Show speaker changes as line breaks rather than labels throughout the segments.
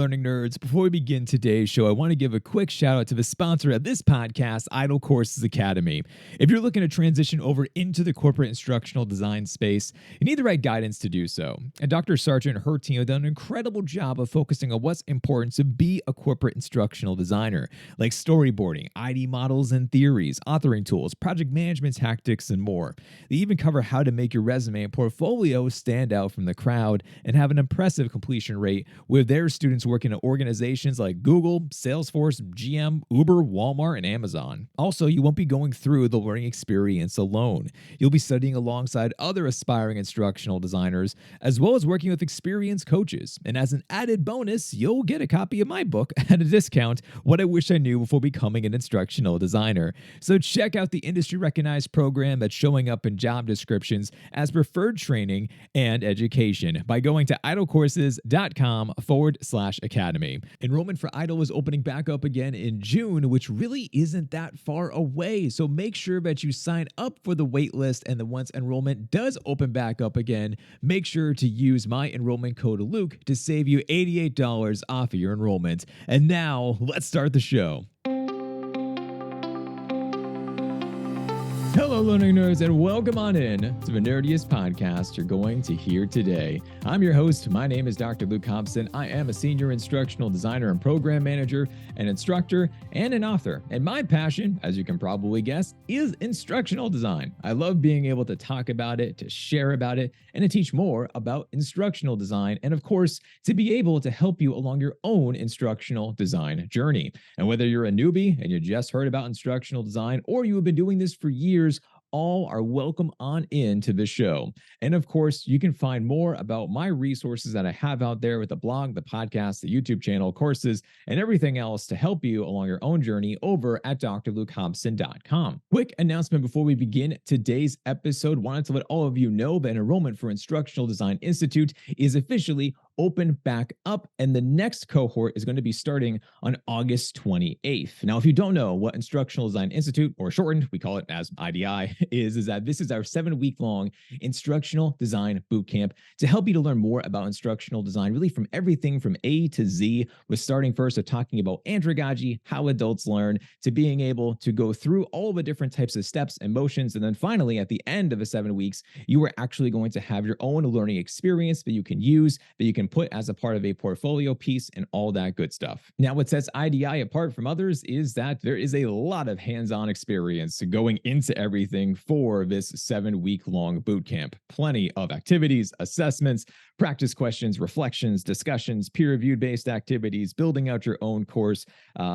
learning nerds. Before we begin today's show, I want to give a quick shout out to the sponsor of this podcast, Idle Courses Academy. If you're looking to transition over into the corporate instructional design space, you need the right guidance to do so. And Dr. Sargent and her team have done an incredible job of focusing on what's important to be a corporate instructional designer, like storyboarding, ID models and theories, authoring tools, project management tactics, and more. They even cover how to make your resume and portfolio stand out from the crowd and have an impressive completion rate with their students working at organizations like Google, Salesforce, GM, Uber, Walmart, and Amazon. Also, you won't be going through the learning experience alone. You'll be studying alongside other aspiring instructional designers, as well as working with experienced coaches. And as an added bonus, you'll get a copy of my book at a discount, What I Wish I Knew Before Becoming an Instructional Designer. So check out the industry-recognized program that's showing up in job descriptions as preferred training and education by going to idlecourses.com/academy. Enrollment for Idle is opening back up again in June, which really isn't that far away. So make sure that you sign up for the wait list, and then once enrollment does open back up again, make sure to use my enrollment code Luke to save you $88 off of your enrollment. And now let's start the show. Hello, learning nerds, and welcome on in to the nerdiest podcast you're going to hear today. I'm your host. My name is Dr. Luke Hobson. I am a senior instructional designer and program manager, an instructor, and an author. And my passion, as you can probably guess, is instructional design. I love being able to talk about it, to share about it, and to teach more about instructional design, and of course, to be able to help you along your own instructional design journey. And whether you're a newbie and you just heard about instructional design, or you have been doing this for years, all are welcome on into the show. And of course, you can find more about my resources that I have out there with the blog, the podcast, the YouTube channel, courses, and everything else to help you along your own journey over at drlukehobson.com. Quick announcement before we begin today's episode. Wanted to let all of you know that enrollment for Instructional Design Institute is officially open back up, and the next cohort is going to be starting on August 28th. Now, if you don't know what Instructional Design Institute, or shortened, we call it as IDI, is that this is our 7-week-long instructional design bootcamp to help you to learn more about instructional design, really from everything from A to Z, with starting first with talking about andragogy, how adults learn, to being able to go through all the different types of steps and motions, and then finally, at the end of the 7 weeks, you are actually going to have your own learning experience that you can use, that you can put as a part of a portfolio piece, and all that good stuff. Now, what sets IDI apart from others is that there is a lot of hands-on experience going into everything for this 7-week-long bootcamp. Plenty of activities, assessments, practice questions, reflections, discussions, peer-reviewed based activities, building out your own course,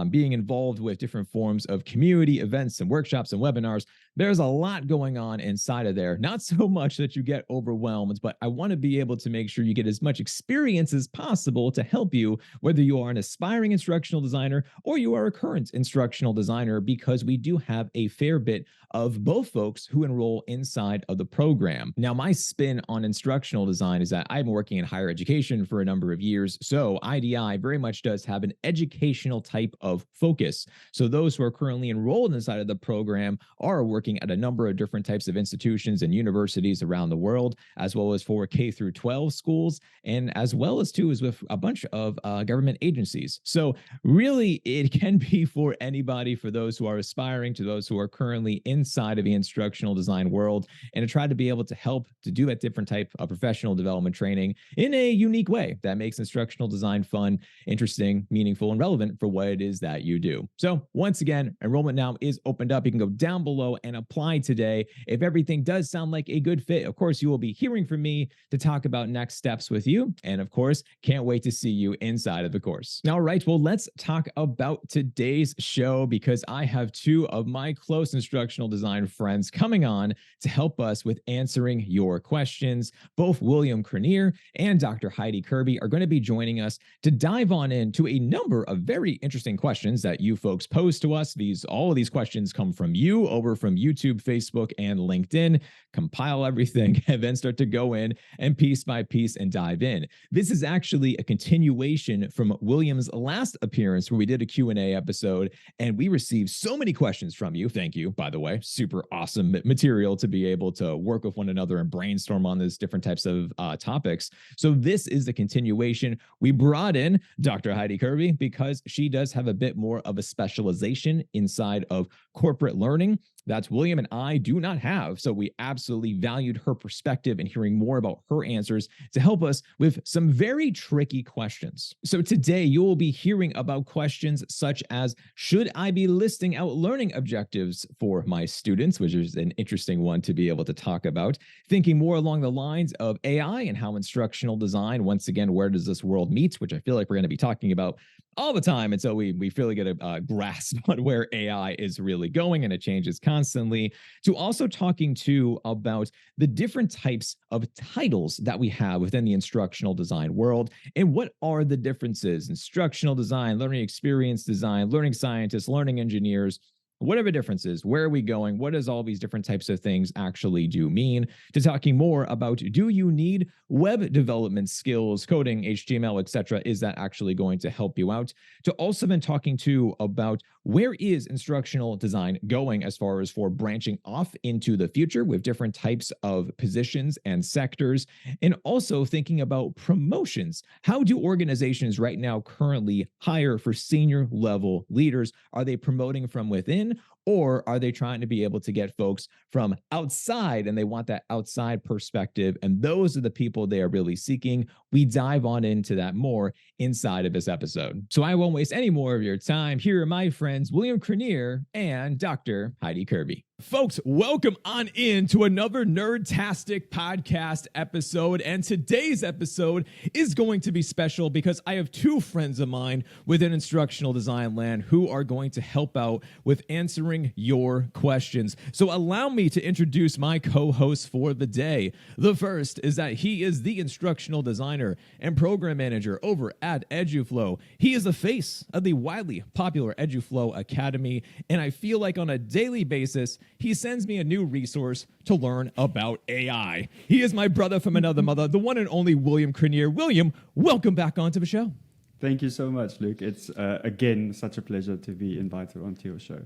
being involved with different forms of community events and workshops and webinars. There's a lot going on inside of there. Not so much that you get overwhelmed, but I want to be able to make sure you get as much experience as possible to help you, whether you are an aspiring instructional designer or you are a current instructional designer, because we do have a fair bit of both folks who enroll inside of the program. Now, my spin on instructional design is that I've been working in higher education for a number of years, so IDI very much does have an educational type of focus. So those who are currently enrolled inside of the program are working at a number of different types of institutions and universities around the world, as well as for K through 12 schools, and as well as too is with a bunch of government agencies. So really, it can be for anybody, for those who are aspiring, to those who are currently inside of the instructional design world, and to try to be able to help to do that different type of professional development training in a unique way that makes instructional design fun, interesting, meaningful, and relevant for what it is that you do. So once again, enrollment now is opened up. You can go down below and apply today. If everything does sound like a good fit, of course, you will be hearing from me to talk about next steps with you. And of course, can't wait to see you inside of the course. All right, well, let's talk about today's show, because I have two of my close instructional design friends coming on to help us with answering your questions. Both William Cronje and Dr. Heidi Kirby are going to be joining us to dive on into a number of very interesting questions that you folks pose to us. All of these questions come from you over from YouTube, Facebook, and LinkedIn. Compile everything and then start to go in and piece by piece and dive in. This is actually a continuation from William's last appearance, where we did a Q&A episode, and we received so many questions from you. Thank you, by the way. Super awesome material to be able to work with one another and brainstorm on these different types of topics. topics. So this is the continuation. We brought in Dr. Heidi Kirby because she does have a bit more of a specialization inside of corporate learning that William and I do not have. So we absolutely valued her perspective and hearing more about her answers to help us with some very tricky questions. So today you will be hearing about questions such as, should I be listing out learning objectives for my students, which is an interesting one to be able to talk about. Thinking more along the lines of AI and how instructional design, once again, where does this world meet, which I feel like we're going to be talking about all the time until we really get a grasp on where AI is really going, and it changes constantly, to also talking about the different types of titles that we have within the instructional design world and what are the differences. Instructional design, learning experience design, learning scientists, learning engineers. Whatever differences, where are we going? What does all these different types of things actually do mean? To talking more about, do you need web development skills, coding, HTML, etc.? Is that actually going to help you out? To also been talking about where is instructional design going as far as for branching off into the future with different types of positions and sectors, and also thinking about promotions. How do organizations right now currently hire for senior level leaders? Are they promoting from within? Or are they trying to be able to get folks from outside and they want that outside perspective? And those are the people they are really seeking. We dive on into that more inside of this episode. So I won't waste any more of your time. Here are my friends, William Cronje and Dr. Heidi Kirby. Folks, welcome on in to another Nerdtastic podcast episode. And today's episode is going to be special because I have two friends of mine within instructional design land who are going to help out with answering your questions. So allow me to introduce my co-host for the day. The first is that he is the instructional designer and program manager over at EduFlow. He is the face of the widely popular EduFlow Academy, and I feel like on a daily basis, he sends me a new resource to learn about AI. He is my brother from another mother, the one and only William Cronje. William, welcome back onto the show.
Thank you so much, Luke. It's, again, such a pleasure to be invited onto your show.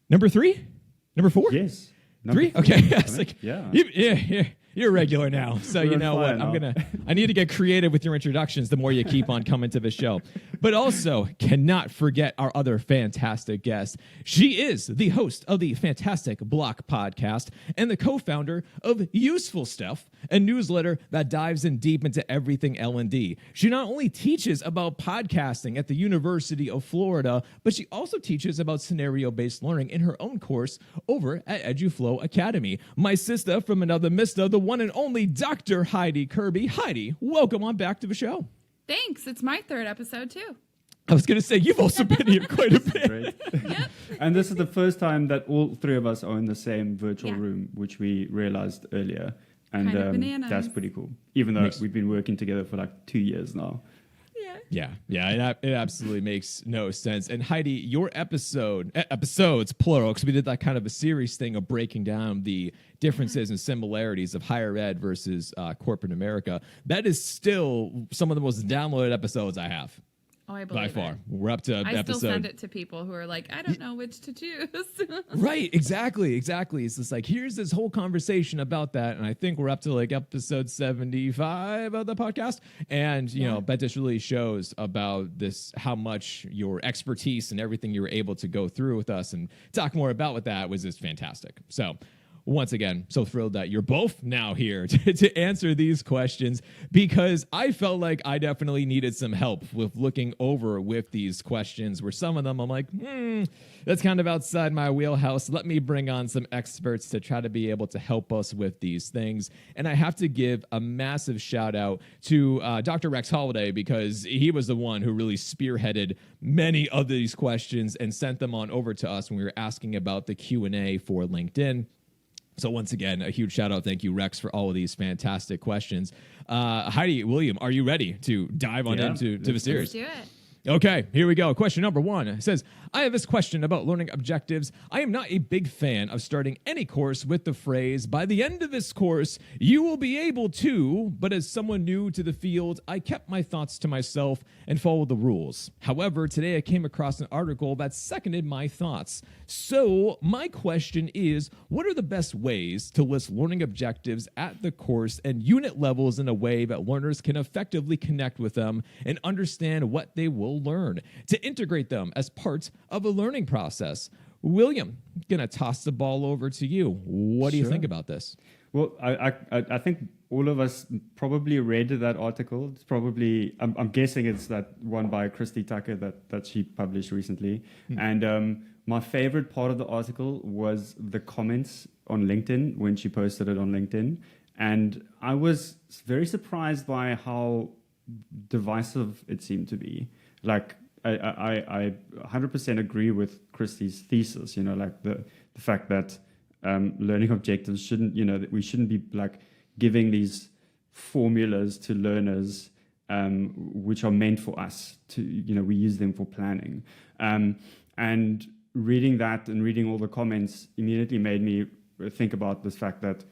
Number 3? Number 4?
Yes.
Number 3? Okay.
I mean, yeah.
Yeah. You're regular now. So you know what? I need to get creative with your introductions the more you keep on coming to the show. But also cannot forget our other fantastic guest. She is the host of the Fantastic Block podcast and the co-founder of Useful Stuff, a newsletter that dives in deep into everything L&D. She not only teaches about podcasting at the University of Florida, but she also teaches about scenario-based learning in her own course over at EduFlow Academy. My sister from another mister, the one and only Dr. Heidi Kirby. Heidi, welcome on back to the show.
Thanks. It's my third episode, too.
I was going to say, you've also been here quite a bit.
Great. Yep. And this is the first time that all three of us are in the same virtual room, which we realized earlier. And that's pretty cool, even though we've been working together for like 2 years now.
Yeah, it absolutely makes no sense. And Heidi, your episodes, plural, because we did that kind of a series thing of breaking down the differences and similarities of higher ed versus corporate America. That is still some of the most downloaded episodes I have.
Oh, I believe
by far.
it.
We're up to
I
episode.
still send it to people who are like, I don't know which to choose.
Right, exactly. It's just like, here's this whole conversation about that, and I think we're up to like episode 75 of the podcast, and you know, that just really shows about this, how much your expertise and everything you were able to go through with us and talk more about with that was just fantastic. So once again, so thrilled that you're both now here to answer these questions, because I felt like I definitely needed some help with looking over with these questions, where some of them I'm like, that's kind of outside my wheelhouse. Let me bring on some experts to try to be able to help us with these things. And I have to give a massive shout out to Dr. Rex Holiday, because he was the one who really spearheaded many of these questions and sent them on over to us when we were asking about the Q&A for LinkedIn. So once again, a huge shout out. Thank you, Rex, for all of these fantastic questions. Heidi, William, are you ready to dive on into the series?
Let's do it.
Okay, here we go. Question number 1. It says, I have this question about learning objectives. I am not a big fan of starting any course with the phrase, by the end of this course, you will be able to, but as someone new to the field, I kept my thoughts to myself and followed the rules. However, today I came across an article that seconded my thoughts. So my question is, what are the best ways to list learning objectives at the course and unit levels in a way that learners can effectively connect with them and understand what they will learn, to integrate them as part of a learning process? William, I'm going to toss the ball over to you. What do you think about this?
Well, I think all of us probably read that article. It's probably, I'm guessing it's that one by Christy Tucker that she published recently. And my favorite part of the article was the comments on LinkedIn when she posted it on LinkedIn. And I was very surprised by how divisive it seemed to be. Like, I 100% agree with Christy's thesis, like the fact that learning objectives shouldn't, that we shouldn't be like giving these formulas to learners which are meant for us to, we use them for planning. And reading that and reading all the comments immediately made me think about this fact that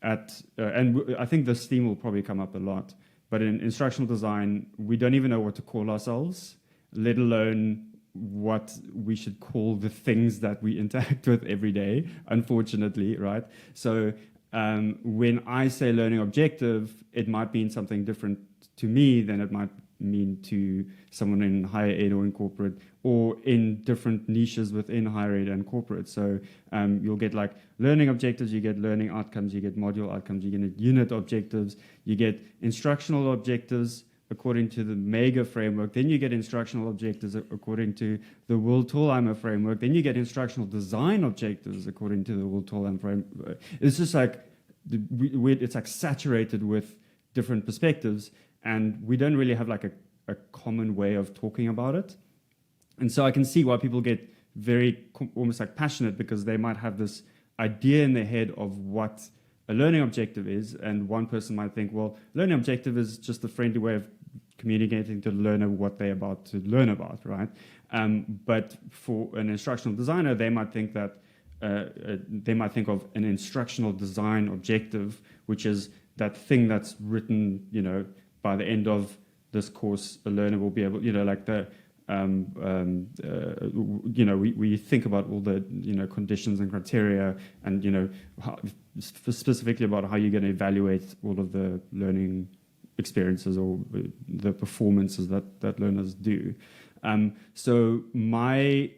and I think this theme will probably come up a lot, but in instructional design, we don't even know what to call ourselves, let alone what we should call the things that we interact with every day, unfortunately, right? So when I say learning objective, it might mean something different to me than it might mean to someone in higher ed or in corporate, or in different niches within higher ed and corporate. So you'll get like learning objectives, you get learning outcomes, you get module outcomes, you get unit objectives, you get instructional objectives according to the MEGA framework, then you get instructional objectives according to the Will-Tolheimer framework, then you get instructional design objectives according to the Will-Tolheimer framework. It's just like, it's like saturated with different perspectives, and we don't really have like a common way of talking about it. And so I can see why people get very almost like passionate, because they might have this idea in their head of what a learning objective is, and one person might think, well, learning objective is just a friendly way of communicating to the learner what they're about to learn about, right? But for an instructional designer, they might think that they might think of an instructional design objective, which is that thing that's written, by the end of this course, a learner will be able, like the we think about all the conditions and criteria, and specifically about how you're going to evaluate all of the learning experiences or the performances that learners do. So my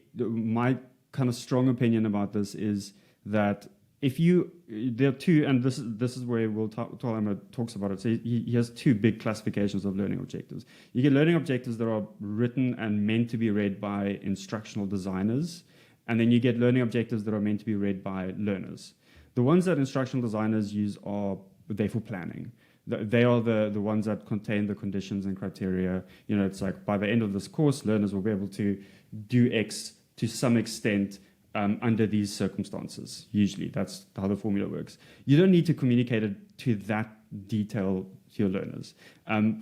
kind of strong opinion about this is that there are two, and this is where Will-Tolheimer talks about it. So he has two big classifications of learning objectives. You get learning objectives that are written and meant to be read by instructional designers, and then you get learning objectives that are meant to be read by learners. The ones that instructional designers use are there for planning. They are the ones that contain the conditions and criteria. It's like, by the end of this course, learners will be able to do X to some extent under these circumstances. Usually, that's how the formula works. You don't need to communicate it to that detail to your learners.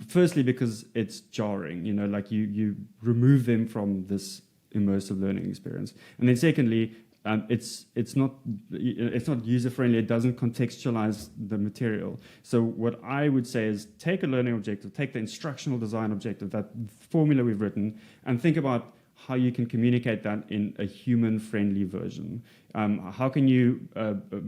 Firstly, because it's jarring. Like you remove them from this immersive learning experience. And then secondly, it's not user friendly. It doesn't contextualize the material. So what I would say is, take a learning objective, take the instructional design objective, that formula we've written, and think about how you can communicate that in a human-friendly version. How can you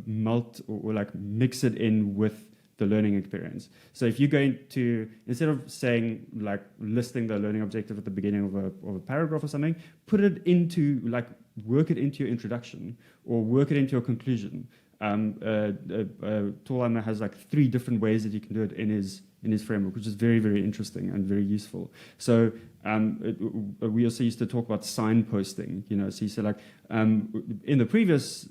melt or like mix it in with the learning experience? So if you're going to, instead of saying like listing the learning objective at the beginning of a paragraph or something, put it into like, work it into your introduction or work it into your conclusion. Tolheimer has like 3 different ways that you can do it in his framework, which is very, very interesting and very useful. So we also used to talk about signposting. So you said like, in the previous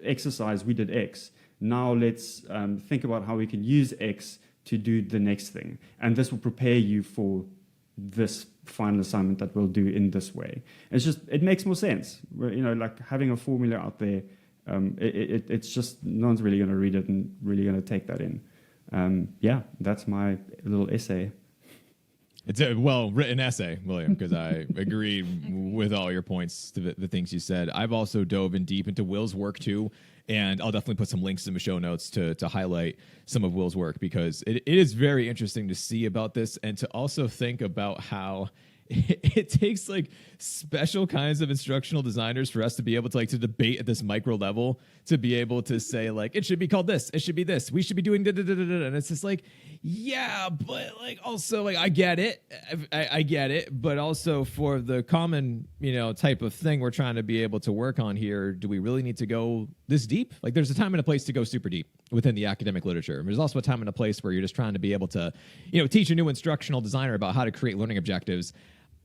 exercise we did X. Now let's think about how we can use X to do the next thing, and this will prepare you for this final assignment that we'll do in this way. It makes more sense. Like having a formula out there, it's just, no one's really going to read it and really going to take that in. That's my little essay.
It's a well-written essay, William, because I agree with all your points to the things you said. I've also dove in deep into Will's work, too, and I'll definitely put some links in the show notes to highlight some of Will's work, because it is very interesting to see about this and to also think about how it takes like special kinds of instructional designers for us to be able to to debate at this micro level, to be able to say like, it should be called this, it should be this, we should be doing da-da-da-da-da. And it's just like, yeah, but like also like I get it, I get it, but also for the common type of thing we're trying to be able to work on here, do we really need to go this deep? Like there's a time and a place to go super deep within the academic literature. There's also a time and a place where you're just trying to be able to teach a new instructional designer about how to create learning objectives.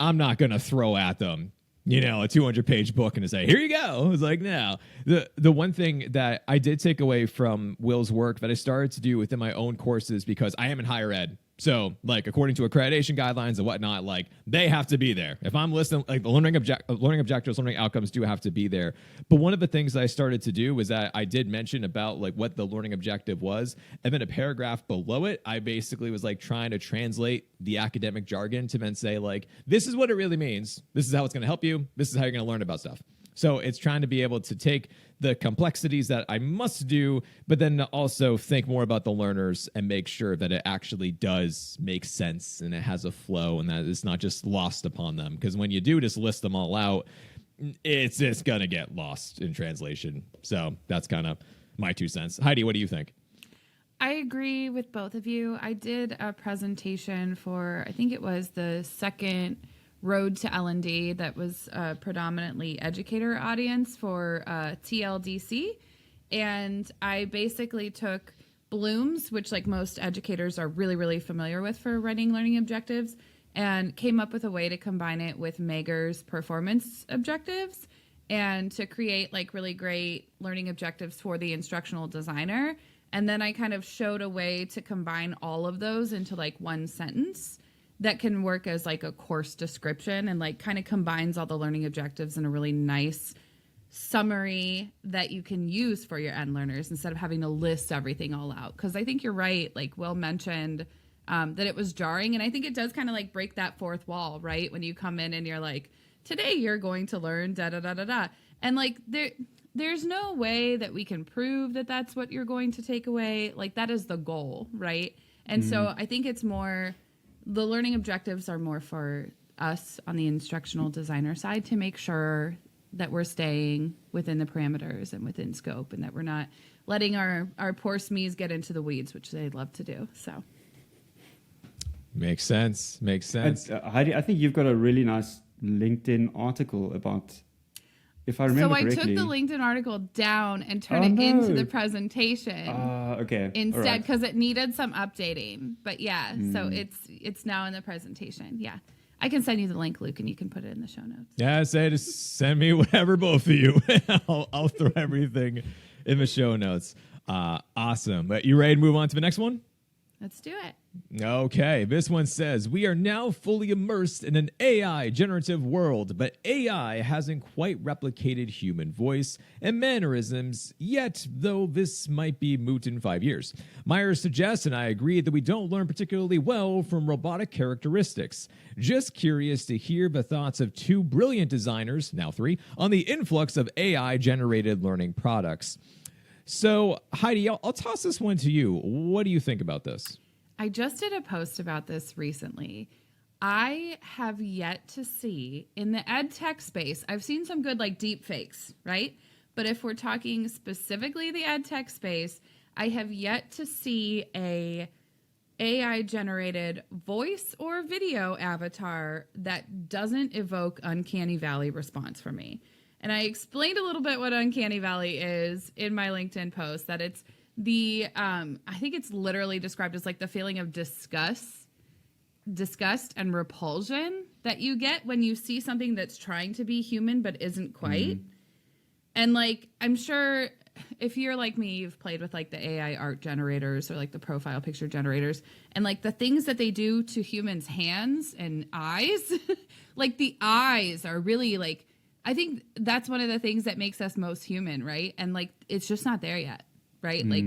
I'm not going to throw at them, a 200-page book and to say, here you go. It's like, no. The one thing that I did take away from Will's work that I started to do within my own courses, because I am in higher ed. So, like, according to accreditation guidelines and whatnot, like, they have to be there. If I'm listening, like, the learning objectives, learning outcomes do have to be there. But one of the things that I started to do was that I did mention about, like, what the learning objective was. And then a paragraph below it, I basically was, like, trying to translate the academic jargon to then say, like, this is what it really means. This is how it's going to help you. This is how you're going to learn about stuff. So it's trying to be able to take the complexities that I must do, but then also think more about the learners and make sure that it actually does make sense and it has a flow and that it's not just lost upon them. Because when you do just list them all out, it's just going to get lost in translation. So that's kind of my 2 cents. Heidi, what do you think?
I agree with both of you. I did a presentation for, I think it was the second Road to L&D that was a predominantly educator audience for TLDC. And I basically took Bloom's, which like most educators are really, really familiar with for writing learning objectives, and came up with a way to combine it with Mager's performance objectives and to create like really great learning objectives for the instructional designer. And then I kind of showed a way to combine all of those into like one sentence that can work as like a course description and like kind of combines all the learning objectives in a really nice summary that you can use for your end learners instead of having to list everything all out. Because I think you're right, like Will mentioned, that it was jarring. And I think it does kind of like break that fourth wall, right? When you come in and you're like, today you're going to learn da-da-da-da-da. And like there's no way that we can prove that that's what you're going to take away. Like that is the goal, right? And so I think it's more... The learning objectives are more for us on the instructional designer side to make sure that we're staying within the parameters and within scope and that we're not letting our poor SMEs get into the weeds, which they love to do. So
makes sense.
Heidi, I think you've got a really nice LinkedIn article about, if I remember correctly.
So I took the LinkedIn article down and turned it into the presentation.
Okay.
Instead, because it needed some updating. But yeah, so it's now in the presentation. Yeah. I can send you the link, Luke, and you can put it in the show notes.
Yeah, say just send me whatever, both of you. I'll throw everything in the show notes. Awesome. But you ready to move on to the next one?
Let's do it.
Okay, this one says, we are now fully immersed in an AI generative world, but AI hasn't quite replicated human voice and mannerisms yet, though this might be moot in 5 years. Myers suggests, and I agree, that we don't learn particularly well from robotic characteristics. Just curious to hear the thoughts of 2 brilliant designers, now 3, on the influx of AI-generated learning products. So, Heidi, I'll toss this one to you. What do you think about this?
I just did a post about this recently. I have yet to see in the ed tech space, I've seen some good like deep fakes, right? But if we're talking specifically the ed tech space, I have yet to see a AI generated voice or video avatar that doesn't evoke uncanny valley response from me. And I explained a little bit what uncanny valley is in my LinkedIn post, that it's the, I think it's literally described as like the feeling of disgust and repulsion that you get when you see something that's trying to be human but isn't quite. And like, I'm sure if you're like me, you've played with like the AI art generators or like the profile picture generators, and like the things that they do to humans' hands and eyes, like the eyes are really like, I think that's one of the things that makes us most human, right? And like, it's just not there yet, right? Like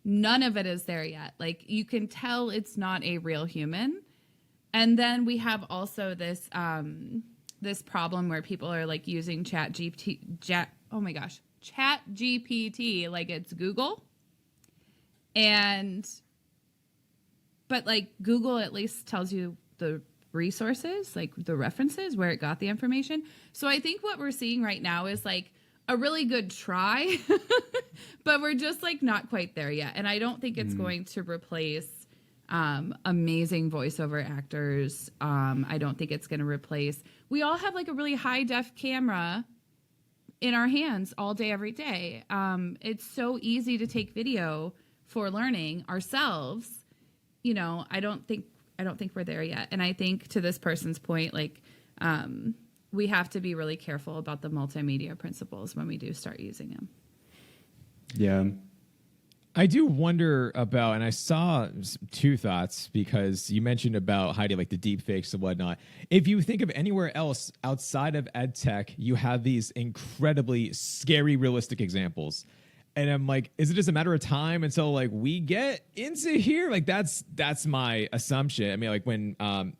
none of it is there yet. Like you can tell it's not a real human. And then we have also this this problem where people are like using Chat GPT like it's Google. But like Google at least tells you the resources, like the references, where it got the information. So I think what we're seeing right now is like a really good try, but we're just like not quite there yet. And I don't think it's going to replace amazing voiceover actors. I don't think it's going to replace. We all have like a really high def camera in our hands all day, every day. It's so easy to take video for learning ourselves. You know, I don't think we're there yet. And I think to this person's point, like, we have to be really careful about the multimedia principles when we do start using them.
Yeah.
I do wonder about, and I saw two thoughts because you mentioned about Heidi, like the deep fakes and whatnot. If you think of anywhere else outside of ed tech, you have these incredibly scary, realistic examples. And I'm like, is it just a matter of time until like we get into here? Like that's my assumption. I mean, like when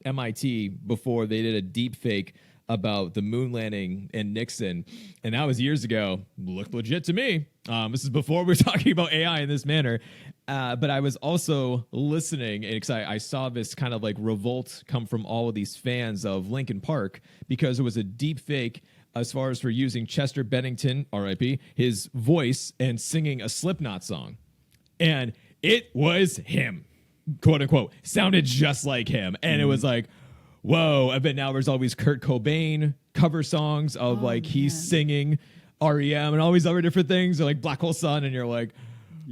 MIT, before they did a deep fake about the moon landing and Nixon, and that was years ago, looked legit to me. This is before we were talking about AI in this manner. But I was also listening because I saw this kind of like revolt come from all of these fans of Linkin Park because it was a deep fake as far as for using Chester Bennington, R.I.P., his voice and singing a Slipknot song. And it was him, quote unquote, sounded just like him. And it was like, whoa. But now there's always Kurt Cobain cover songs of he's singing REM and all these other different things, like Black Hole Sun. And you're like,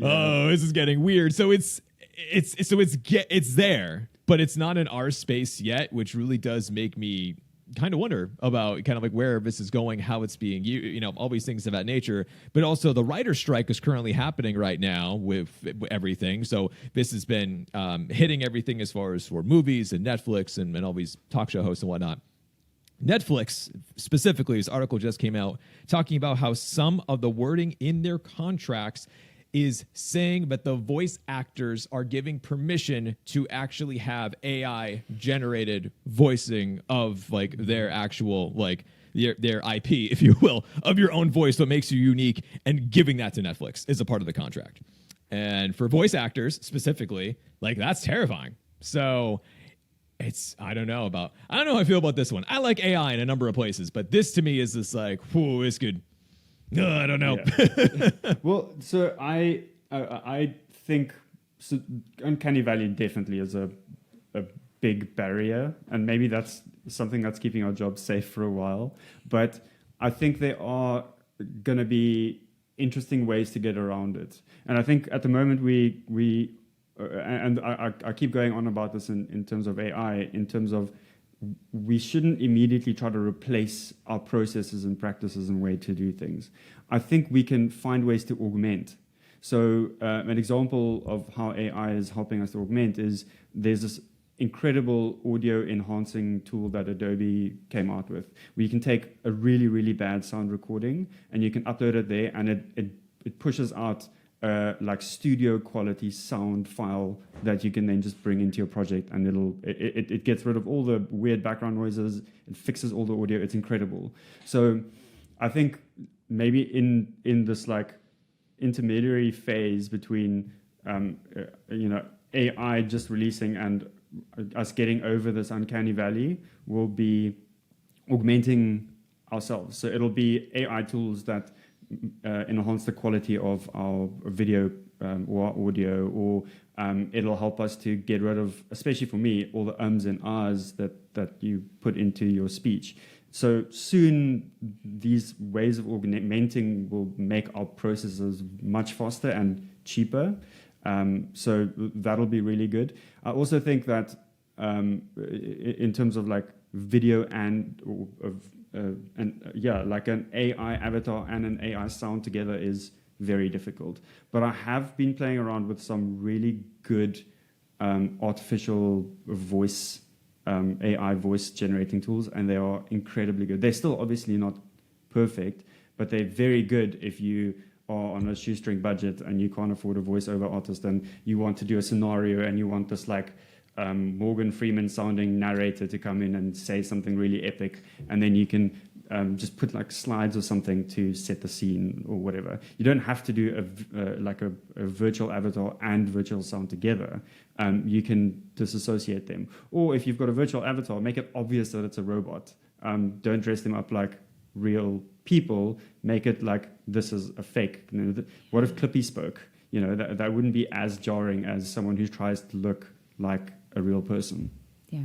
oh, this is getting weird. So it's there, but it's not in our space yet, which really does make me kind of wonder about kind of like where this is going, how it's being used, you know, all these things of that nature. But also the writer's strike is currently happening right now with everything. So this has been hitting everything as far as for movies and Netflix and all these talk show hosts and whatnot. Netflix specifically, this article just came out talking about how some of the wording in their contracts is saying that the voice actors are giving permission to actually have AI generated voicing of like their actual like their IP, if you will, of your own voice, what makes you unique, and giving that to Netflix is a part of the contract. And for voice actors specifically, like that's terrifying. So I don't know how I feel about this one. I like AI in a number of places, but this to me is this like, whoo, this could. No, I don't know.
Yeah. Well, so I think uncanny valley definitely is a big barrier, and maybe that's something that's keeping our jobs safe for a while. But I think there are going to be interesting ways to get around it, and I think at the moment we and I keep going on about this in terms of AI, in terms of we shouldn't immediately try to replace our processes and practices and way to do things. I think we can find ways to augment. So an example of how AI is helping us to augment is there's this incredible audio enhancing tool that Adobe came out with, where you can take a really, really bad sound recording and you can upload it there, and it pushes out like studio quality sound file that you can then just bring into your project, and it gets rid of all the weird background noises, it fixes all the audio. It's incredible. So I think maybe in this like intermediary phase between AI just releasing and us getting over this uncanny valley, will be augmenting ourselves. So it'll be AI tools that enhance the quality of our video or our audio, or it'll help us to get rid of, especially for me, all the ums and ahs that you put into your speech. So soon these ways of augmenting will make our processes much faster and cheaper. So that'll be really good. I also think that in terms of like video like an AI avatar and an AI sound together is very difficult. But I have been playing around with some really good artificial voice, AI voice generating tools, and they are incredibly good. They're still obviously not perfect, but they're very good if you are on a shoestring budget and you can't afford a voiceover artist and you want to do a scenario and you want this like Morgan Freeman sounding narrator to come in and say something really epic, and then you can just put like slides or something to set the scene or whatever. You don't have to do a virtual avatar and virtual sound together. You can disassociate them. Or if you've got a virtual avatar, make it obvious that it's a robot. Don't dress them up like real people. Make it like this is a fake. What if Clippy spoke? That wouldn't be as jarring as someone who tries to look like a real person.
Yeah.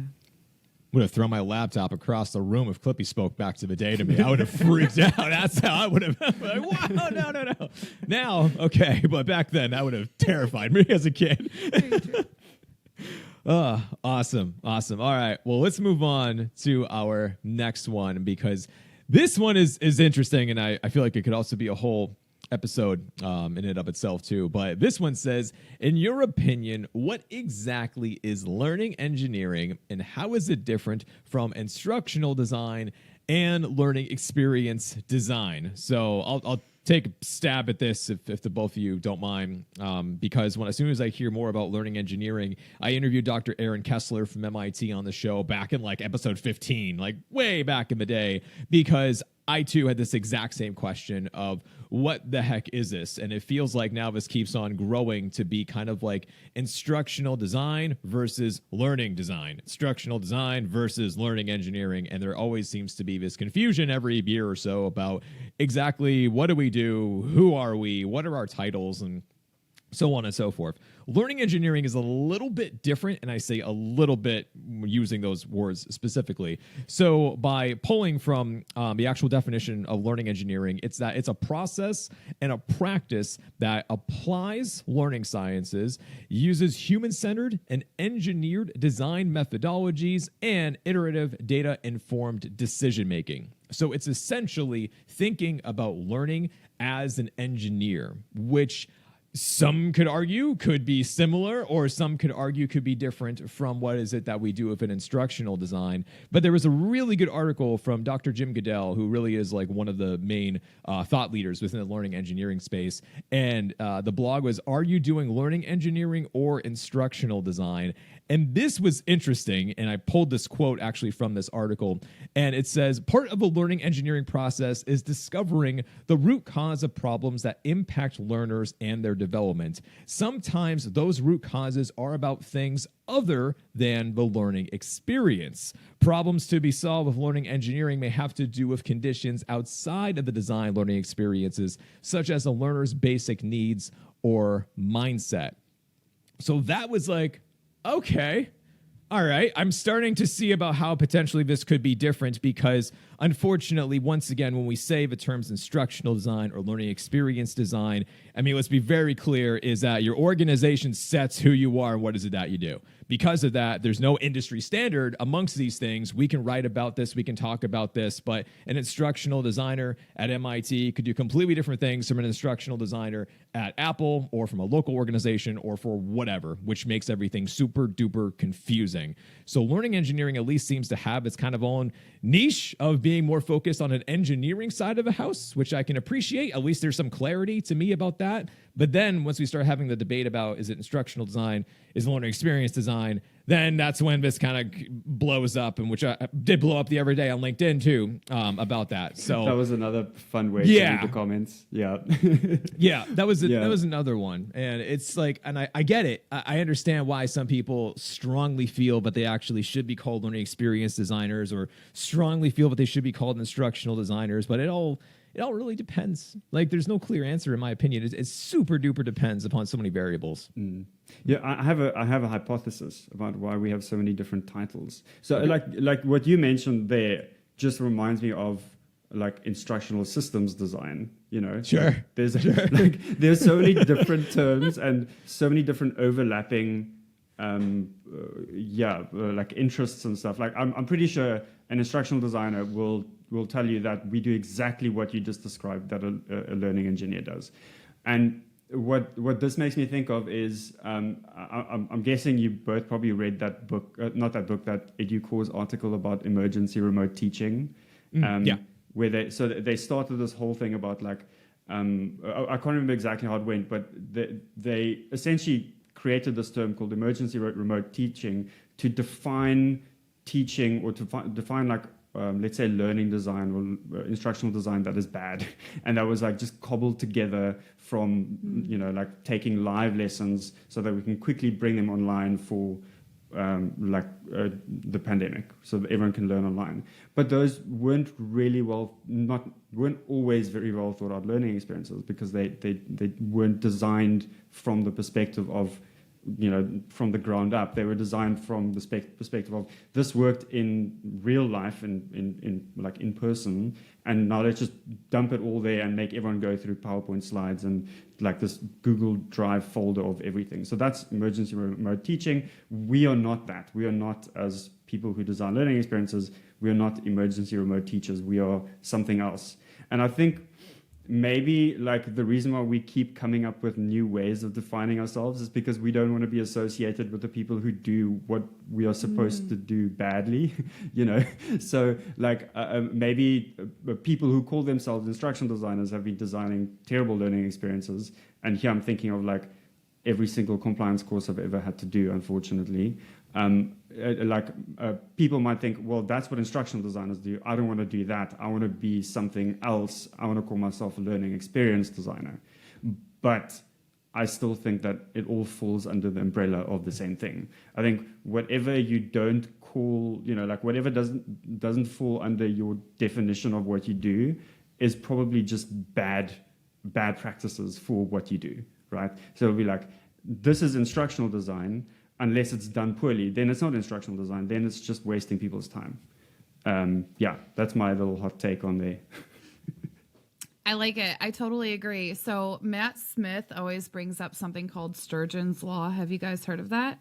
Would have thrown my laptop across the room if Clippy spoke back to the day to me. I would have freaked out. That's how I would have like, wow, no. Now, okay, but back then that would have terrified me as a kid. Awesome. All right. Well, let's move on to our next one, because this one is interesting, and I feel like it could also be a whole episode in and of itself too. But this one says, in your opinion, what exactly is learning engineering, and how is it different from instructional design and learning experience design? So I'll take a stab at this if the both of you don't mind, because as soon as I hear more about learning engineering, I interviewed Dr. Aaron Kessler from MIT on the show back in like episode 15, like way back in the day, because I too had this exact same question of what the heck is this? And it feels like now this keeps on growing to be kind of like instructional design versus learning design, instructional design versus learning engineering. And there always seems to be this confusion every year or so about exactly what do we do? Who are we? What are our titles? And so on and so forth. Learning engineering is a little bit different, and I say a little bit using those words specifically. So by pulling from the actual definition of learning engineering, it's that it's a process and a practice that applies learning sciences, uses human-centered and engineered design methodologies, and iterative data-informed decision-making. So it's essentially thinking about learning as an engineer, which some could argue could be similar, or some could argue could be different from what is it that we do with an instructional design. But there was a really good article from Dr. Jim Goodell, who really is like one of the main thought leaders within the learning engineering space. And the blog was, are you doing learning engineering or instructional design? And this was interesting, and I pulled this quote actually from this article, and it says, part of the learning engineering process is discovering the root cause of problems that impact learners and their development. Sometimes those root causes are about things other than the learning experience. Problems to be solved with learning engineering may have to do with conditions outside of the design learning experiences, such as a learner's basic needs or mindset. So that was like, okay, all right, I'm starting to see about how potentially this could be different, because unfortunately, once again, when we say the terms instructional design or learning experience design, I mean, let's be very clear, is that your organization sets who you are and what is it that you do. Because of that, there's no industry standard amongst these things. We can write about this, we can talk about this, but an instructional designer at MIT could do completely different things from an instructional designer at Apple, or from a local organization, or for whatever, which makes everything super duper confusing. So learning engineering at least seems to have its kind of own niche of being more focused on an engineering side of the house, which I can appreciate. At least there's some clarity to me about that. But then once we start having the debate about, is it instructional design, is it learning experience design, then that's when this kind of blows up, and which I did blow up the other day on LinkedIn too, about that. So
that was another fun way to read the comments. Yeah.
Yeah, that was another one. And it's like, and I get it. I understand why some people strongly feel that they actually should be called learning experience designers, or strongly feel that they should be called instructional designers, but it all really depends. Like, there's no clear answer, in my opinion. It's super duper depends upon so many variables.
Mm. Yeah, I have a hypothesis about why we have so many different titles. So, okay, like what you mentioned there just reminds me of like instructional systems design. You know,
sure.
There's so many different terms and so many different overlapping, like interests and stuff. Like, I'm pretty sure an instructional designer will tell you that we do exactly what you just described that a learning engineer does. And what this makes me think of is, I'm guessing you both probably read that book, not that book, that EduCore's article about emergency remote teaching.
Yeah.
Where they started this whole thing about like, I can't remember exactly how it went, but they essentially created this term called emergency remote teaching to define teaching, or to define like let's say learning design or instructional design that is bad, and that was like just cobbled together from like taking live lessons so that we can quickly bring them online for the pandemic, so that everyone can learn online. But those weren't always very well thought out learning experiences, because they weren't designed from the perspective of from the ground up. They were designed from the perspective of this worked in real life and in person, and now let's just dump it all there and make everyone go through PowerPoint slides and like this Google Drive folder of everything. So that's emergency remote teaching. We are not that. We are not, as people who design learning experiences, we are not emergency remote teachers. We are something else. And I think maybe like the reason why we keep coming up with new ways of defining ourselves is because we don't want to be associated with the people who do what we are supposed to do badly, So like maybe people who call themselves instructional designers have been designing terrible learning experiences. And here I'm thinking of like every single compliance course I've ever had to do, unfortunately. People might think, well, that's what instructional designers do. I don't want to do that. I want to be something else. I want to call myself a learning experience designer. But I still think that it all falls under the umbrella of the same thing. I think whatever you don't call, whatever doesn't fall under your definition of what you do is probably just bad practices for what you do, right? So it'll be like, this is instructional design. Unless it's done poorly, then it's not instructional design. Then it's just wasting people's time. That's my little hot take on there.
I like it. I totally agree. So Matt Smith always brings up something called Sturgeon's Law. Have you guys heard of that?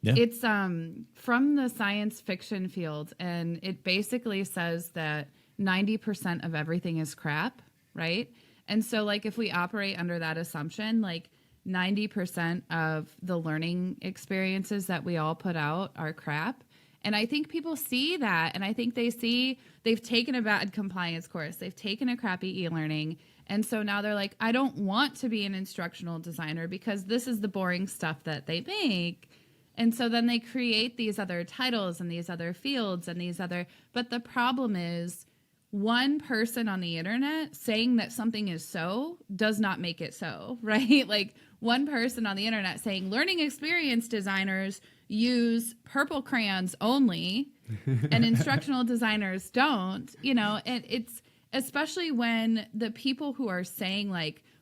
Yeah. It's from the science fiction field, and it basically says that 90% of everything is crap, right? And so like if we operate under that assumption, like 90% of the learning experiences that we all put out are crap. And I think people see that, and I think they've taken a bad compliance course, they've taken a crappy e-learning, and so now they're like, I don't want to be an instructional designer because this is the boring stuff that they make. And so then they create these other titles and these other fields and but the problem is, one person on the internet saying that something is so does not make it so, right? Like one person on the internet saying learning experience designers use purple crayons only and instructional designers don't, and it's especially when the people who are saying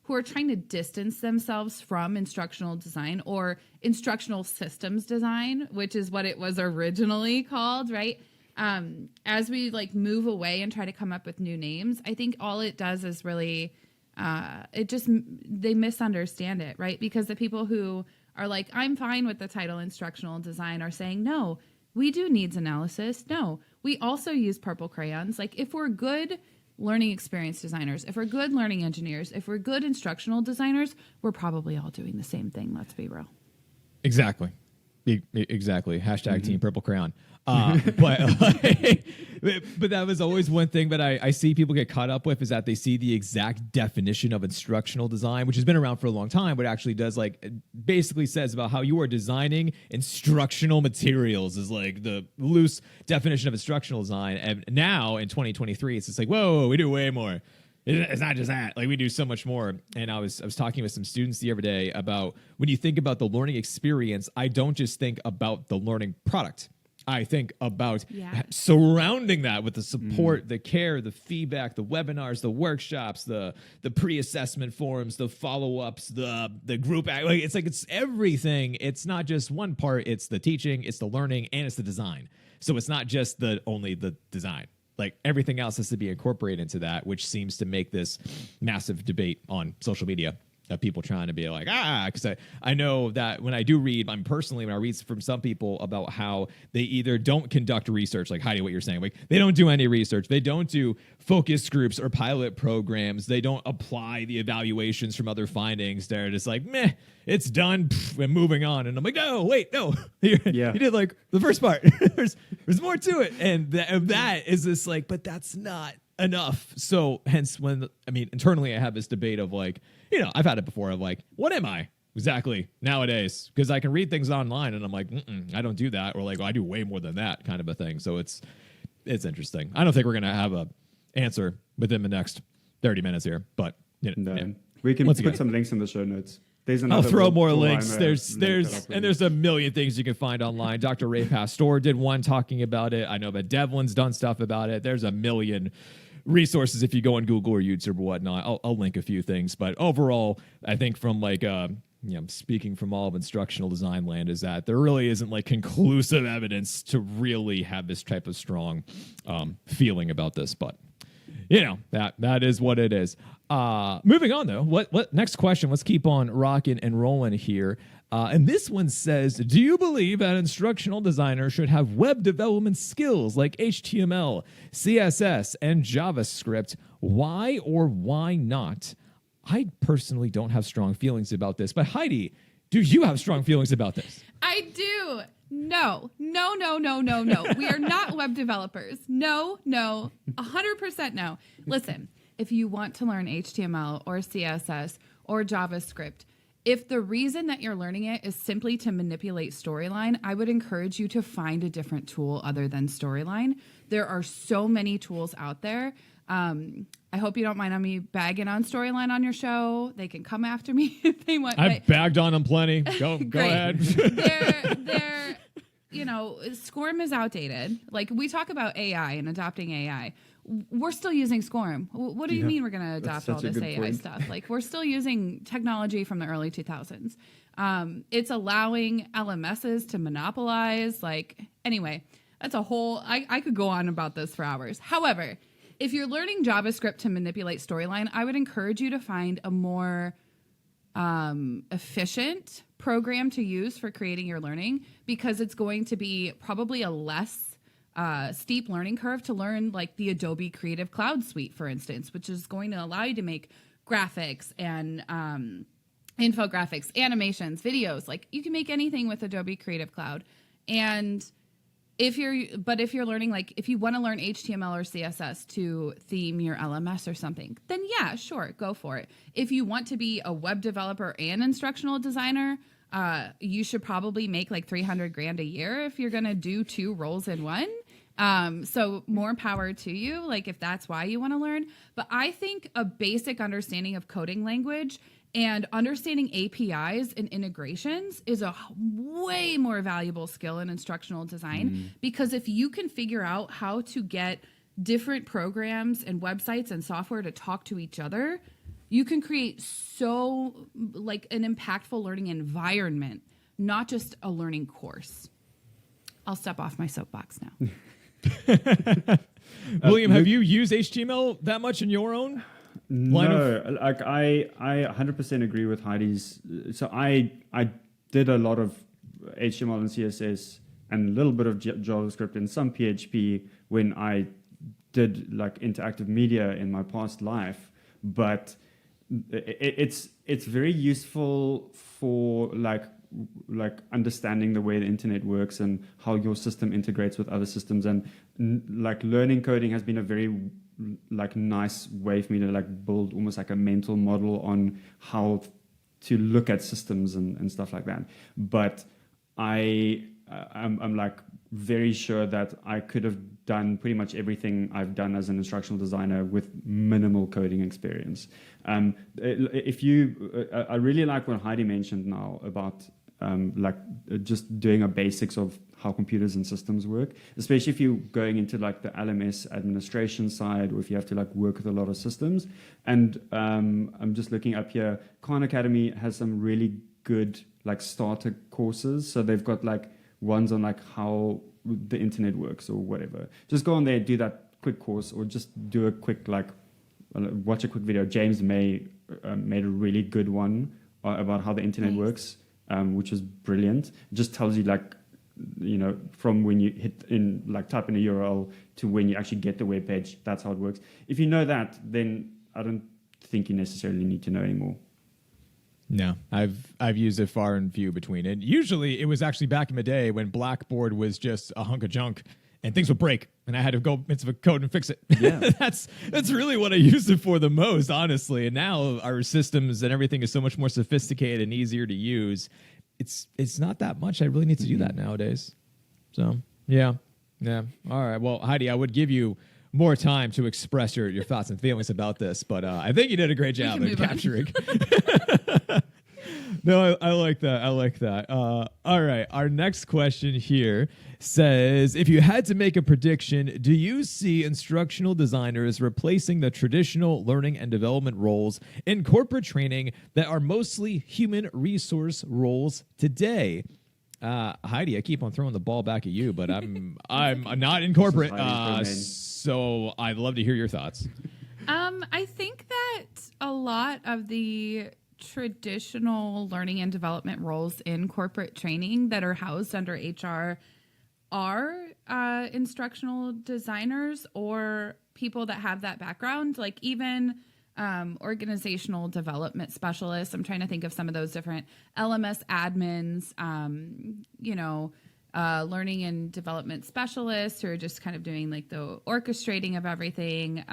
who are trying to distance themselves from instructional design or instructional systems design, which is what it was originally called, right? As we move away and try to come up with new names, I think all it does is really, they misunderstand it, right? Because the people who are like, I'm fine with the title instructional design are saying, no, we do needs analysis. No, we also use purple crayons. Like if we're good learning experience designers, if we're good learning engineers, if we're good instructional designers, we're probably all doing the same thing. Let's be real.
Exactly. Exactly. Hashtag Team Purple Crayon. But that was always one thing that I see people get caught up with, is that they see the exact definition of instructional design, which has been around for a long time, but actually does it basically says about how you are designing instructional materials is like the loose definition of instructional design. And now in 2023, it's just like, whoa, we do way more. It's not just that. We do so much more. And I was talking with some students the other day about when you think about the learning experience, I don't just think about the learning product. I think about surrounding that with the support, the care, the feedback, the webinars, the workshops, the pre-assessment forums, the follow-ups, the group. It's everything. It's not just one part. It's the teaching, it's the learning, and it's the design. So it's not just only the design. Everything else has to be incorporated into that, which seems to make this massive debate on social media of people trying to be like, because I know that when I do read, when I read from some people about how they either don't conduct research, like Heidi, what you're saying, they don't do any research, they don't do focus groups or pilot programs, they don't apply the evaluations from other findings, they're just like, meh, it's done, and moving on. And I'm like, no, wait, no, you did the first part. there's more to it, and that is this but that's not enough. So hence internally I have this debate of I've had it before of what am I? exactly. Nowadays, because I can read things online and I'm like, I don't do that. Or like, I do way more than that kind of a thing. So it's interesting. I don't think we're going to have a answer within the next 30 minutes here, but
we can put some links in the show notes.
I'll throw more links. There's a million things you can find online. Dr. Ray Pastor did one talking about it. I know that Devlin's done stuff about it. There's a million resources if you go on Google or YouTube or whatnot. I'll link a few things, but overall, I think from like speaking from all of instructional design land, is that there really isn't like conclusive evidence to really have this type of strong feeling about this, but that is what it is. Moving on though, what next question? Let's keep on rocking and rolling here. And this one says, do you believe that instructional designers should have web development skills like HTML, CSS, and JavaScript? Why or why not? I personally don't have strong feelings about this, but Heidi, do you have strong feelings about this?
I do. No. We are not web developers. No, 100% no. Listen, if you want to learn HTML or CSS or JavaScript, if the reason that you're learning it is simply to manipulate Storyline, I would encourage you to find a different tool other than Storyline. There are so many tools out there. I hope you don't mind on me bagging on Storyline on your show. They can come after me if they want.
I've bagged on them plenty. Go ahead.
They're SCORM is outdated. Like, we talk about AI and adopting AI. We're still using SCORM. What do you mean we're going to adopt all this AI stuff? Like, we're still using technology from the early 2000s. It's allowing LMSs to monopolize. Anyway, that's a whole... I could go on about this for hours. However, if you're learning JavaScript to manipulate Storyline, I would encourage you to find a more efficient program to use for creating your learning, because it's going to be probably a less steep learning curve to learn like the Adobe Creative Cloud Suite, for instance, which is going to allow you to make graphics and infographics, animations, videos. Like, you can make anything with Adobe Creative Cloud. And if you're learning, like, if you want to learn HTML or CSS to theme your LMS or something, then yeah, sure, go for it. If you want to be a web developer and instructional designer, you should probably make like $300,000 a year if you're going to do two roles in one. So more power to you, like, if that's why you want to learn. But I think a basic understanding of coding language and understanding APIs and integrations is a way more valuable skill in instructional design, because if you can figure out how to get different programs and websites and software to talk to each other, you can create so like an impactful learning environment, not just a learning course. I'll step off my soapbox now.
William, have you used HTML that much in your own?
No, like I 100% agree with Heidi's. So I did a lot of HTML and CSS and a little bit of JavaScript and some PHP when I did like interactive media in my past life, but it's very useful for like understanding the way the internet works and how your system integrates with other systems, and like learning coding has been a very like nice way for me to like build almost like a mental model on how to look at systems and stuff like that. But I'm like very sure that I could have done pretty much everything I've done as an instructional designer with minimal coding experience. I really like what Heidi mentioned now about just doing a basics of how computers and systems work, especially if you're going into like the LMS administration side, or if you have to like work with a lot of systems. And I'm just looking up here, Khan Academy has some really good like starter courses. So they've got like ones on like how the internet works or whatever. Just go on there, do that quick course, or just do a quick watch a quick video. James May made a really good one about how the internet works, which is brilliant. It just tells you like, from when you type in a URL to when you actually get the web page. That's how it works. If you know that, then I don't think you necessarily need to know anymore.
No, I've used it far and few between. And usually it was actually back in the day when Blackboard was just a hunk of junk and things would break, and I had to go into the code and fix it.
Yeah.
That's really what I used it for the most, honestly. And now our systems and everything is so much more sophisticated and easier to use. It's not that much I really need to do that nowadays. So yeah. All right. Well, Heidi, I would give you more time to express your thoughts and feelings about this, but I think you did a great job in capturing. No, I like that. All right. Our next question here says, if you had to make a prediction, do you see instructional designers replacing the traditional learning and development roles in corporate training that are mostly human resource roles today? Heidi, I keep on throwing the ball back at you, but I'm not in corporate, so I'd love to hear your thoughts.
I think that a lot of the traditional learning and development roles in corporate training that are housed under HR are instructional designers or people that have that background, like even organizational development specialists. I'm trying to think of some of those different LMS admins, learning and development specialists who are just kind of doing like the orchestrating of everything,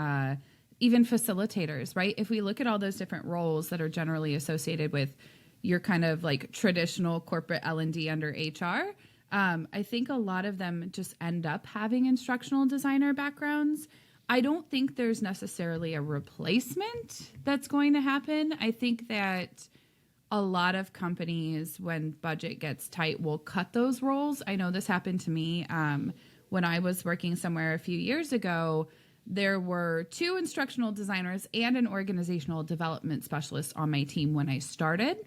even facilitators, right? If we look at all those different roles that are generally associated with your kind of like traditional corporate L&D under HR, I think a lot of them just end up having instructional designer backgrounds. I don't think there's necessarily a replacement that's going to happen. I think that a lot of companies, when budget gets tight, will cut those roles. I know this happened to me when I was working somewhere a few years ago. There were 2 instructional designers and an organizational development specialist on my team when I started.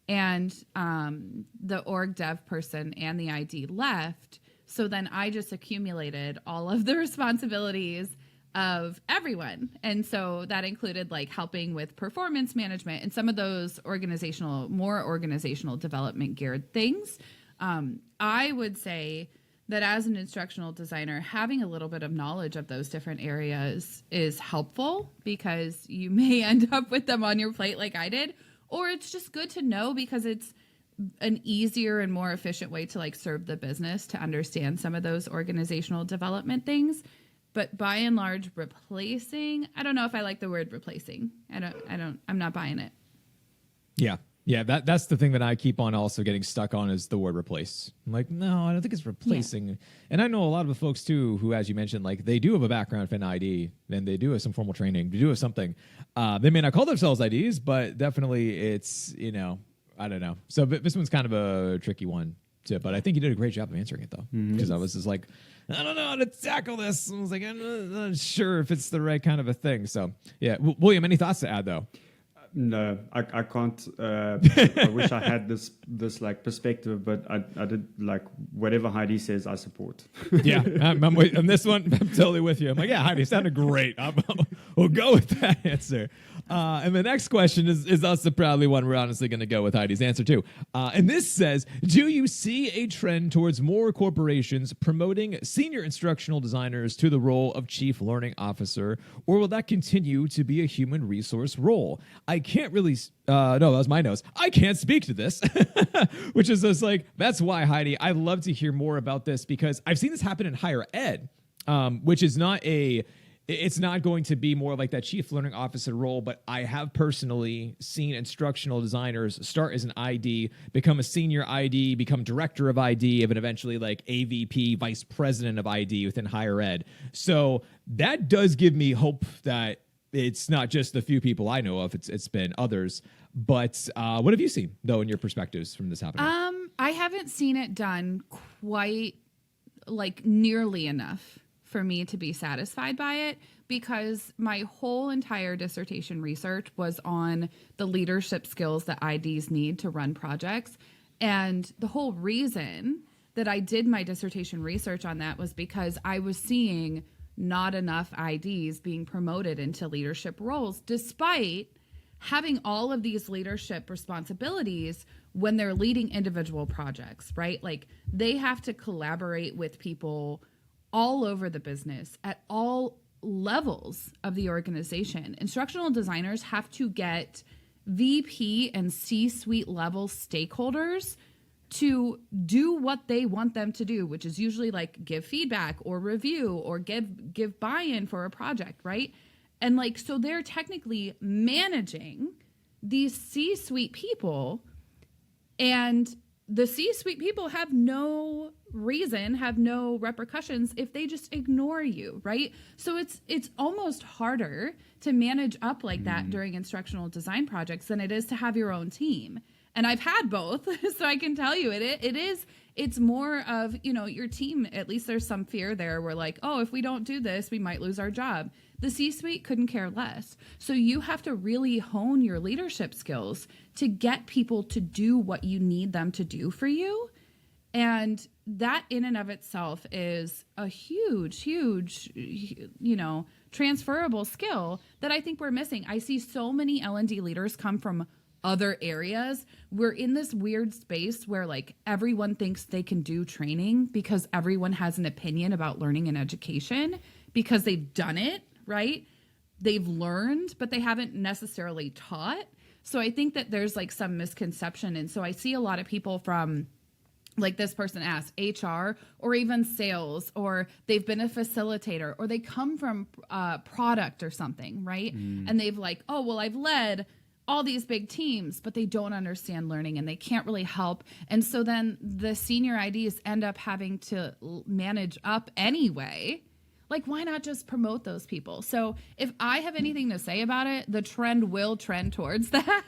And the org dev person and the ID left. So then I just accumulated all of the responsibilities of everyone. And so that included like helping with performance management and some of those more organizational development geared things. I would say that as an instructional designer, having a little bit of knowledge of those different areas is helpful because you may end up with them on your plate like I did, or it's just good to know because it's an easier and more efficient way to like serve the business to understand some of those organizational development things. But by and large, replacing, I don't know if I like the word replacing. I'm not buying it.
Yeah, that's the thing that I keep on also getting stuck on is the word replace. I'm like, no, I don't think it's replacing. Yeah. And I know a lot of the folks too who, as you mentioned, like they do have a background in ID and they do have some formal training, they do have something. They may not call themselves IDs, but definitely it's, I don't know. So this one's kind of a tricky one too, but I think you did a great job of answering it though. Because I was just like, I don't know how to tackle this. I was like, I'm not sure if it's the right kind of a thing. So yeah. William, any thoughts to add though?
No, I can't. I wish I had this like perspective, but I did like whatever Heidi says, I support.
Yeah, I'm on this one. I'm totally with you. I'm like, yeah, Heidi sounded great. We'll go with that answer. And the next question is also probably one we're honestly going to go with Heidi's answer too. And this says, do you see a trend towards more corporations promoting senior instructional designers to the role of chief learning officer, or will that continue to be a human resource role? I can't really, no, that was my notes. I can't speak to this, which is just like, that's why, Heidi, I'd love to hear more about this because I've seen this happen in higher ed, which is it's not going to be more like that chief learning officer role, but I have personally seen instructional designers start as an ID, become a senior ID, become director of ID, and eventually like AVP, vice president of ID within higher ed. So that does give me hope that it's not just the few people I know of, it's been others. But what have you seen, though, in your perspectives from this happening?
I haven't seen it done quite like nearly enough for me to be satisfied by it, because my whole entire dissertation research was on the leadership skills that IDs need to run projects. And the whole reason that I did my dissertation research on that was because I was seeing not enough IDs being promoted into leadership roles, despite having all of these leadership responsibilities when they're leading individual projects, right? Like they have to collaborate with people all over the business at all levels of the organization. Instructional designers have to get VP and C-suite level stakeholders to do what they want them to do, which is usually like give feedback or review or give buy-in for a project, right? And like, so they're technically managing these C-suite people, and the C-suite people have no reason, have no repercussions if they just ignore you, right? So it's almost harder to manage up like that during instructional design projects than it is to have your own team. And I've had both, so I can tell you it's more of, your team, at least there's some fear there where like, oh, if we don't do this, we might lose our job. The C-suite couldn't care less. So you have to really hone your leadership skills to get people to do what you need them to do for you. And that in and of itself is a huge, transferable skill that I think we're missing. I see so many L&D leaders come from other areas. We're in this weird space where like everyone thinks they can do training because everyone has an opinion about learning and education because they've done it, right? They've learned, but they haven't necessarily taught. So I think that there's like some misconception. And so I see a lot of people from, like this person asked, HR or even sales, or they've been a facilitator, or they come from product or something, right? And they've like, oh, well, I've led all these big teams, but they don't understand learning and they can't really help. And so then the senior IDs end up having to manage up anyway. Like, why not just promote those people? So if I have anything to say about it, the trend will trend towards that.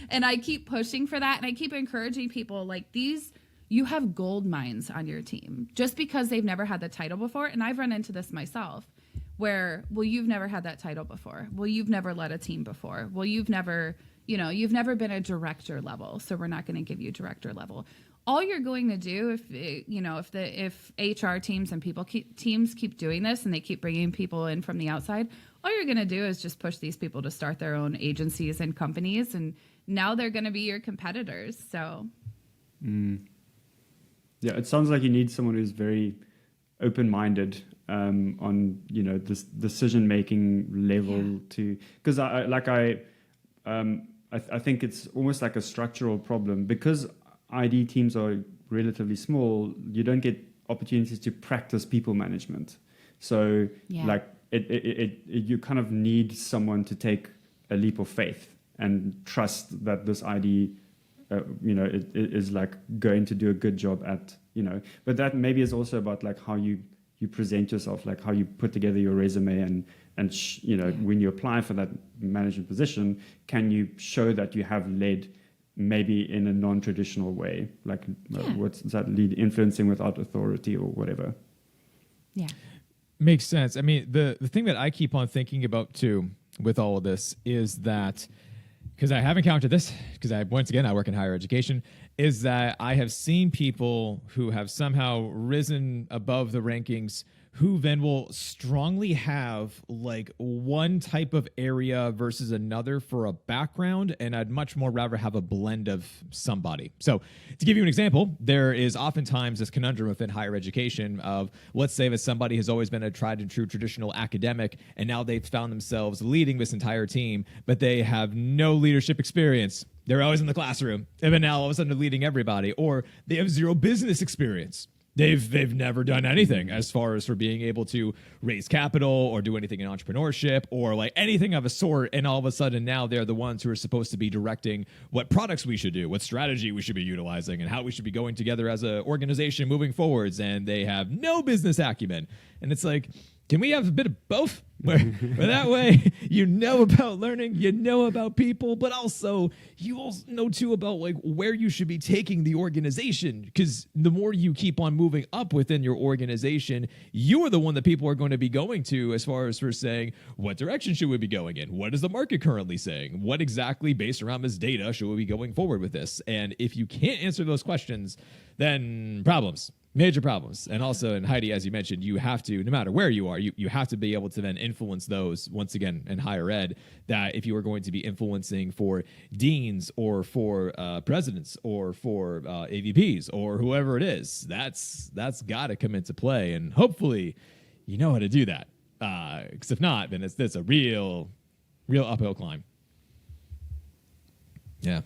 And I keep pushing for that. And I keep encouraging people like these, you have gold mines on your team just because they've never had the title before. And I've run into this myself where, well, you've never had that title before. Well, you've never led a team before. Well, you've never been a director level. So we're not going to give you director level. All you're going to do if HR teams and teams keep doing this and they keep bringing people in from the outside, all you're going to do is just push these people to start their own agencies and companies. And now they're going to be your competitors. So.
Yeah, it sounds like you need someone who's very open-minded on this decision-making level because I think it's almost like a structural problem because ID teams are relatively small. You don't get opportunities to practice people management, so you kind of need someone to take a leap of faith and trust that this ID it is like going to do a good job at but that maybe is also about like how you present yourself, like how you put together your resume and when you apply for that management position, can you show that you have led maybe in a non-traditional way, like what's that, lead influencing without authority or whatever.
Makes sense. I mean, the thing that I keep on thinking about too with all of this is that, because I have encountered this, because I work in higher education, is that I have seen people who have somehow risen above the rankings who then will strongly have like one type of area versus another for a background, and I'd much more rather have a blend of somebody. So to give you an example, there is oftentimes this conundrum within higher education of, let's say that somebody has always been a tried and true traditional academic, and now they've found themselves leading this entire team, but they have no leadership experience. They're always in the classroom, and then now all of a sudden they're leading everybody, or they have zero business experience. They've never done anything as far as for being able to raise capital or do anything in entrepreneurship or like anything of a sort. And all of a sudden now they're the ones who are supposed to be directing what products we should do, what strategy we should be utilizing, and how we should be going together as an organization moving forwards. And they have no business acumen. And it's like, can we have a bit of both? Where that way you know about learning, you know about people, but also you also know too about like where you should be taking the organization. Because the more you keep on moving up within your organization, you are the one that people are going to be going to as far as for saying, what direction should we be going in? What is the market currently saying? What exactly, based around this data, should we be going forward with this? And if you can't answer those questions, then problems. Major problems. And also, and Heidi, as you mentioned, you have to, no matter where you are, you have to be able to then influence those, once again, in higher ed, that if you are going to be influencing for deans or for presidents or for AVPs or whoever it is, that's got to come into play. And hopefully you know how to do that. Because if not, then it's a real uphill climb. Yeah.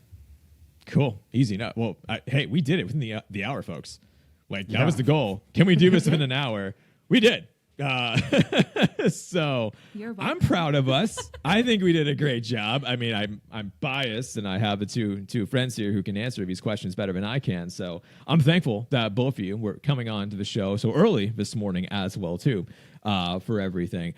Cool. Easy enough. Well, hey, we did it within the hour, folks. Like, that was the goal. Can we do this within an hour? We did. So I'm proud of us. I think we did a great job. I mean, I'm biased, and I have the two friends here who can answer these questions better than I can. So I'm thankful that both of you were coming on to the show so early this morning as well, too, for everything.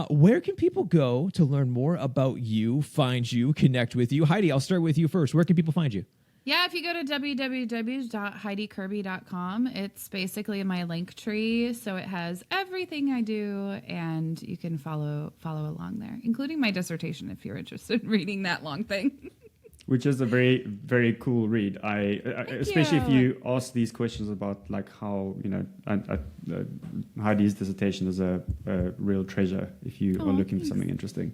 Where can people go to learn more about you, find you, connect with you? Heidi, I'll start with you first. Where can people find you?
Yeah, if you go to www.heidikirby.com, it's basically my link tree. So it has everything I do, and you can follow along there, including my dissertation if you're interested in reading that long thing.
Which is a very, very cool read. Especially if you ask these questions about like how, Heidi's dissertation is a real treasure if you are looking for something interesting.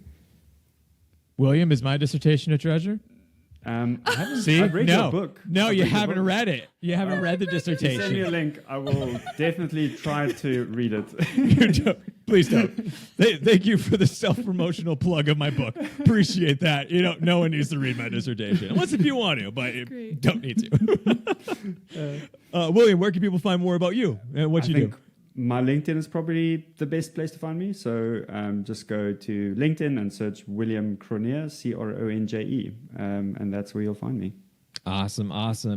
William, is my dissertation a treasure?
See, I've read your book.
No, you haven't read it. You haven't read the dissertation.
Send me a link. I will definitely try to read it.
Please don't. Thank you for the self-promotional plug of my book. Appreciate that. No one needs to read my dissertation. Unless if you want to, but you don't need to. William, where can people find more about you and what you do?
My LinkedIn is probably the best place to find me. So just go to LinkedIn and search William Cronje, Cronje, and that's where you'll find me.
Awesome.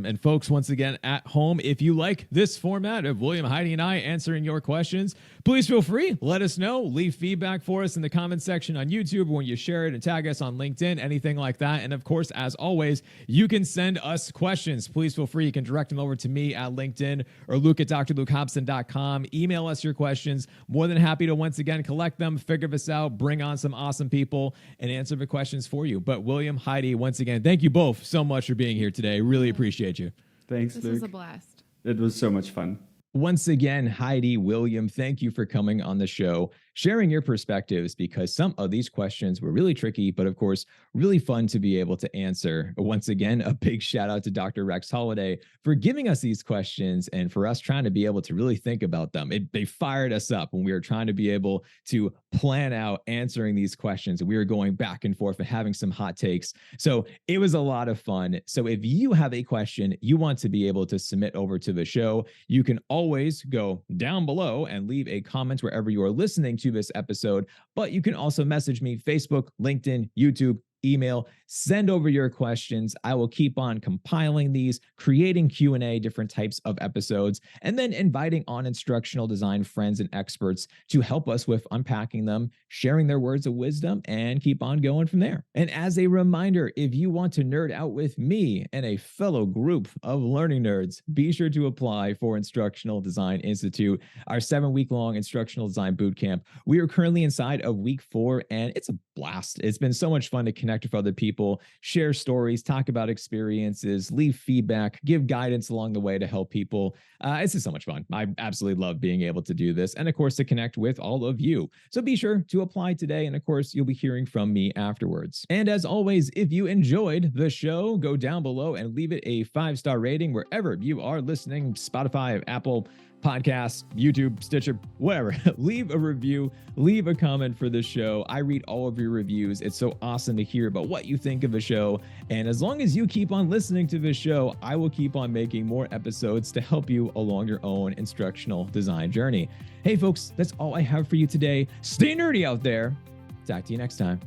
And folks, once again, at home, if you like this format of William, Heidi, and I answering your questions, please feel free. Let us know. Leave feedback for us in the comment section on YouTube when you share it and tag us on LinkedIn, anything like that. And of course, as always, you can send us questions. Please feel free. You can direct them over to me at LinkedIn or Luke at drlukehobson.com. Email us your questions. More than happy to once again collect them, figure this out, bring on some awesome people, and answer the questions for you. But William, Heidi, once again, thank you both so much for being here today. Really appreciate you.
Thanks, Luke.
This was a blast.
It was so much fun.
Once again, Heidi, William, thank you for coming on the show, sharing your perspectives, because some of these questions were really tricky, but of course, really fun to be able to answer. Once again, a big shout out to Dr. Rex Holiday for giving us these questions and for us trying to be able to really think about them. They fired us up when we were trying to be able to plan out answering these questions. We were going back and forth and having some hot takes. So it was a lot of fun. So if you have a question you want to be able to submit over to the show, you can always go down below and leave a comment wherever you are listening to this episode, but you can also message me, Facebook, LinkedIn, YouTube, email, send over your questions. I will keep on compiling these, creating Q&A, different types of episodes, and then inviting on instructional design friends and experts to help us with unpacking them, sharing their words of wisdom, and keep on going from there. And as a reminder, if you want to nerd out with me and a fellow group of learning nerds, be sure to apply for Instructional Design Institute, our 7-week-long instructional design bootcamp. We are currently inside of week 4, and it's a blast. It's been so much fun to connect with other people, share stories, talk about experiences, leave feedback, give guidance along the way to help people. It's just so much fun. I absolutely love being able to do this, and of course to connect with all of you. So be sure to apply today, and of course you'll be hearing from me afterwards. And as always, if you enjoyed the show, go down below and leave it a 5-star rating wherever you are listening, Spotify, Apple Podcasts, YouTube, Stitcher, whatever. Leave a review, leave a comment for the show. I read all of your reviews. It's so awesome to hear about what you think of the show. And as long as you keep on listening to this show, I will keep on making more episodes to help you along your own instructional design journey. Hey folks, that's all I have for you today. Stay nerdy out there. Talk to you next time.